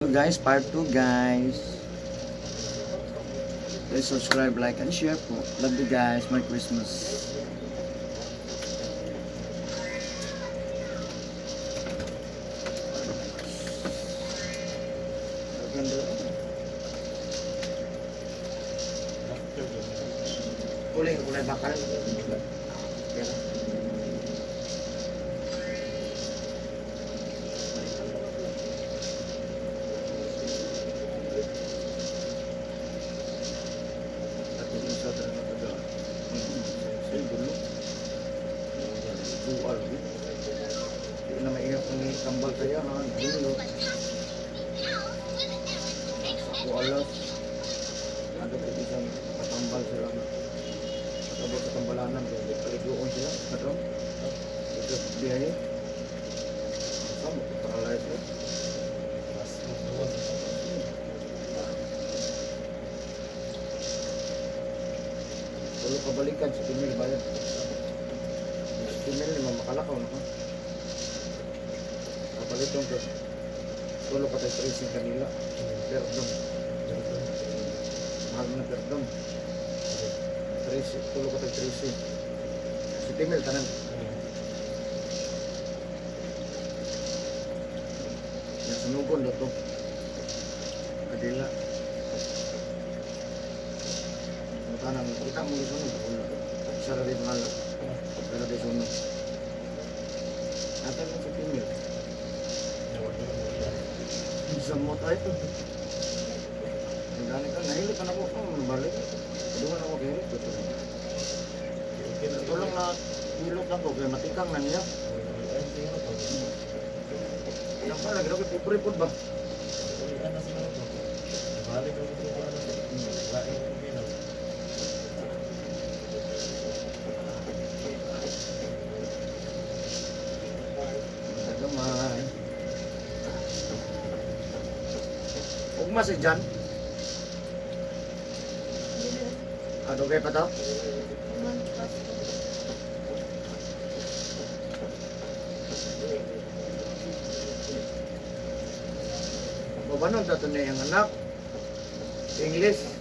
So guys, part 2 guys. Please subscribe, like, and share po. Love you guys. Merry Christmas. Kulay bakal. Pero, sa talaga taga. Sa gulo. Dual. Hindi na maiyak kung kambal kaya ha. Gulo. Sa alas. Ada pa isang patambal sila. Patambal sa tambalanan. Paliguan sila. Katro. Ito biyahe. Sama. Paralyze sila. Tulo kabalikan sa Timil bayan. Sa Timil ni makalakaw na ka. Kabalikan ko. Tulo ka tayo tracing kanila. Perdom. Mahal mo na perdom. Tulo ka tayo tracing. Sa Timil tanan. Yan sunugon na to. Kadila. Tanang kita mo gusto nung sarap din mahal pero di sunod natin mo sa tingin sa mota ito ang gani ka nahilo ka na po balik doon ako kaya ito lang na hilot lang ko kaya matikang na niya yang pala gano'n pipuripod ba balik ako gamay. Ugma si Jan. Ano kayo pa to? Babanon tato niya yung anak. English.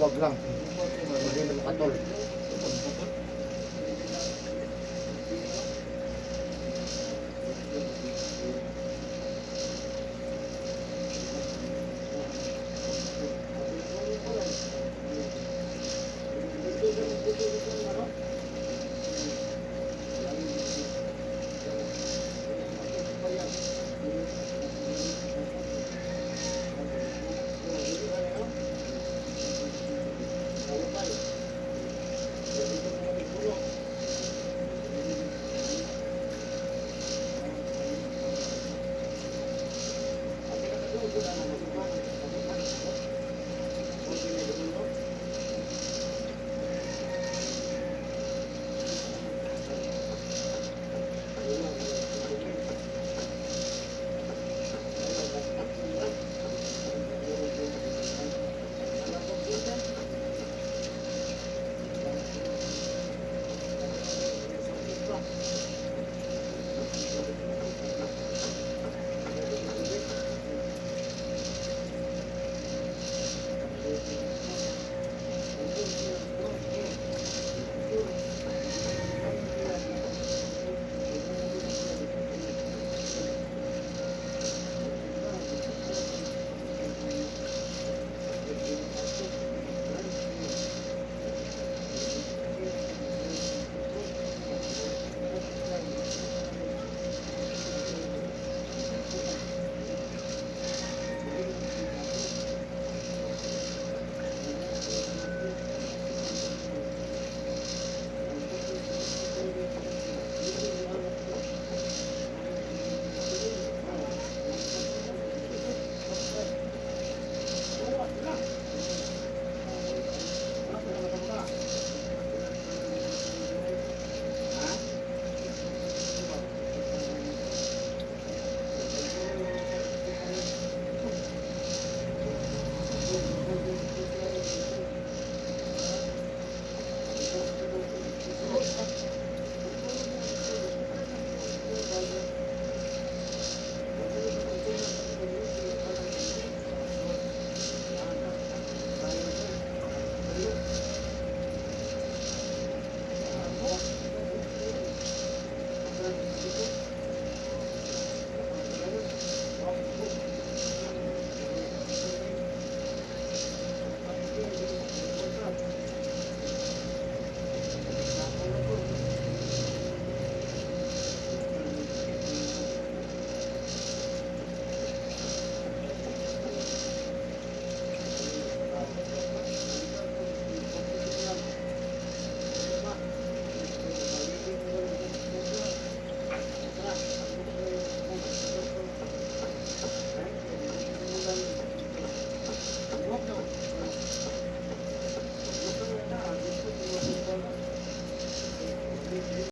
wag lang. Hindi mo katol.